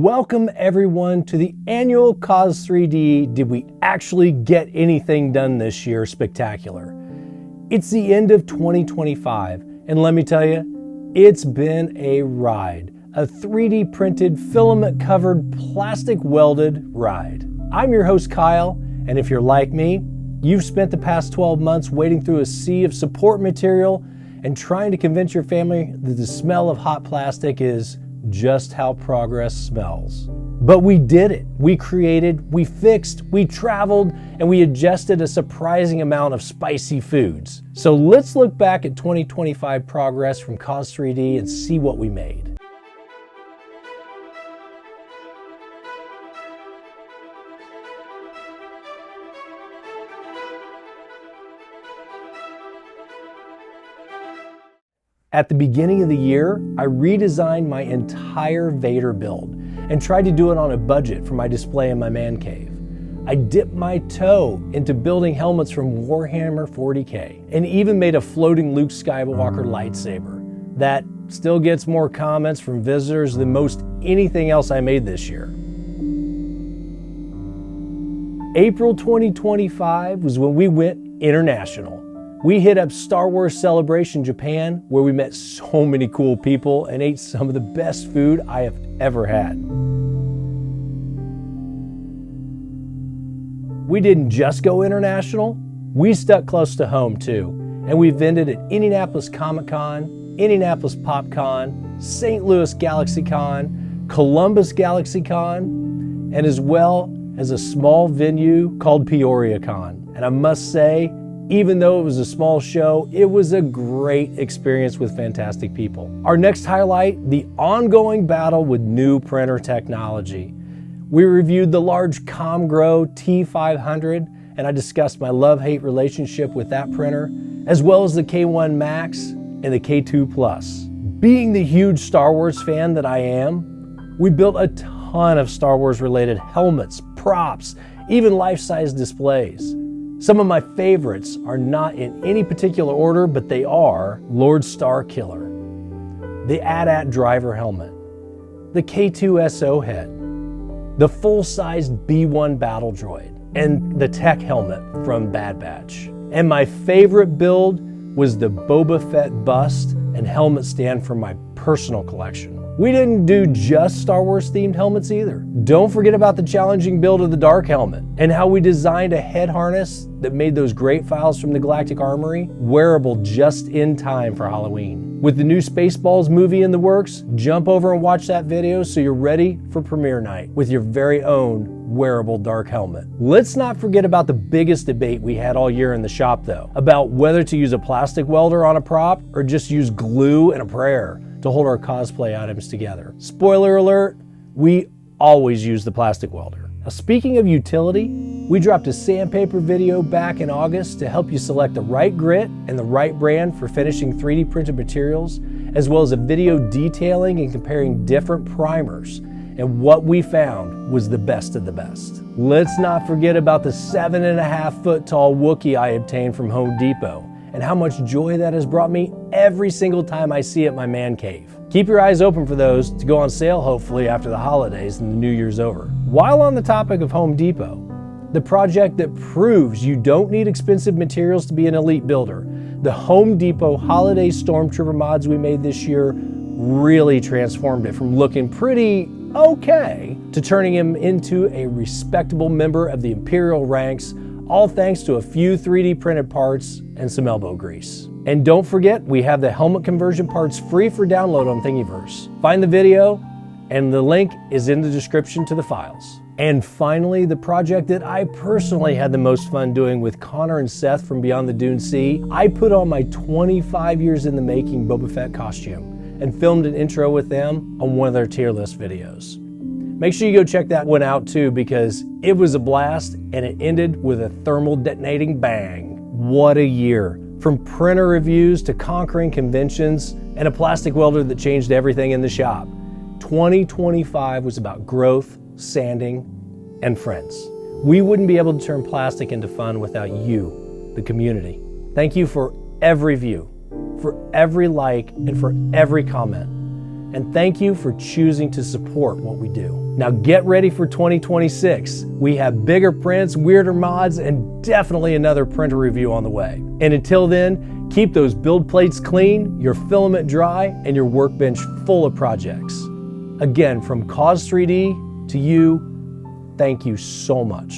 Welcome everyone to the annual Coz3D Did We Actually Get Anything Done This Year spectacular. It's the end of 2025, and let me tell you, it's been a ride. A 3D printed, filament covered, plastic welded ride. I'm your host Kyle, and if you're like me, you've spent the past 12 months wading through a sea of support material and trying to convince your family that the smell of hot plastic is just how progress smells. But we did it. We created, we fixed, we traveled, and we adjusted a surprising amount of spicy foods. So let's look back at 2025 progress from Coz3D and see what we made. At the beginning of the year, I redesigned my entire Vader build and tried to do it on a budget for my display in my man cave. I dipped my toe into building helmets from Warhammer 40K and even made a floating Luke Skywalker lightsaber. That still gets more comments from visitors than most anything else I made this year. April 2025 was when we went international. We hit up Star Wars Celebration Japan, where we met so many cool people and ate some of the best food I have ever had. We didn't just go international, we stuck close to home too. And we vended at Indianapolis Comic Con, Indianapolis PopCon, St. Louis GalaxyCon, Columbus GalaxyCon, and as well as a small venue called PeoriaCon. And I must say, even though it was a small show, it was a great experience with fantastic people. Our next highlight, the ongoing battle with new printer technology. We reviewed the large ComGrow T500, and I discussed my love-hate relationship with that printer, as well as the K1 Max and the K2 Plus. Being the huge Star Wars fan that I am, we built a ton of Star Wars related helmets, props, even life-size displays. Some of my favorites are not in any particular order, but they are Lord Starkiller, the AT-AT driver helmet, the K2 SO head, the full-sized B1 battle droid, and the tech helmet from Bad Batch. And my favorite build was the Boba Fett bust and helmet stand from my personal collection. We didn't do just Star Wars themed helmets either. Don't forget about the challenging build of the Dark helmet and how we designed a head harness that made those great files from the Galactic Armory wearable just in time for Halloween. With the new Spaceballs movie in the works, jump over and watch that video so you're ready for premiere night with your very own wearable Dark helmet. Let's not forget about the biggest debate we had all year in the shop though, about whether to use a plastic welder on a prop or just use glue and a prayer to hold our cosplay items together. Spoiler alert, we always use the plastic welder. Now, speaking of utility, we dropped a sandpaper video back in August to help you select the right grit and the right brand for finishing 3D printed materials, as well as a video detailing and comparing different primers. And what we found was the best of the best. Let's not forget about the 7.5 foot tall Wookiee I obtained from Home Depot, and how much joy that has brought me every single time I see it in my man cave. Keep your eyes open for those to go on sale hopefully after the holidays and the New Year's over. While on the topic of Home Depot, the project that proves you don't need expensive materials to be an elite builder, the Home Depot Holiday Stormtrooper mods we made this year really transformed it from looking pretty okay to turning him into a respectable member of the Imperial ranks, all thanks to a few 3D printed parts and some elbow grease. And don't forget, we have the helmet conversion parts free for download on Thingiverse. Find the video, and the link is in the description to the files. And finally, the project that I personally had the most fun doing with Connor and Seth from Beyond the Dune Sea, I put on my 25 years in the making Boba Fett costume and filmed an intro with them on one of their tier list videos. Make sure you go check that one out too, because it was a blast and it ended with a thermal detonating bang. What a year. From printer reviews to conquering conventions and a plastic welder that changed everything in the shop. 2025 was about growth, sanding, and friends. We wouldn't be able to turn plastic into fun without you, the community. Thank you for every view, for every like, and for every comment. And thank you for choosing to support what we do. Now get ready for 2026. We have bigger prints, weirder mods, and definitely another printer review on the way. And until then, keep those build plates clean, your filament dry, and your workbench full of projects. Again, from Coz3D to you, thank you so much.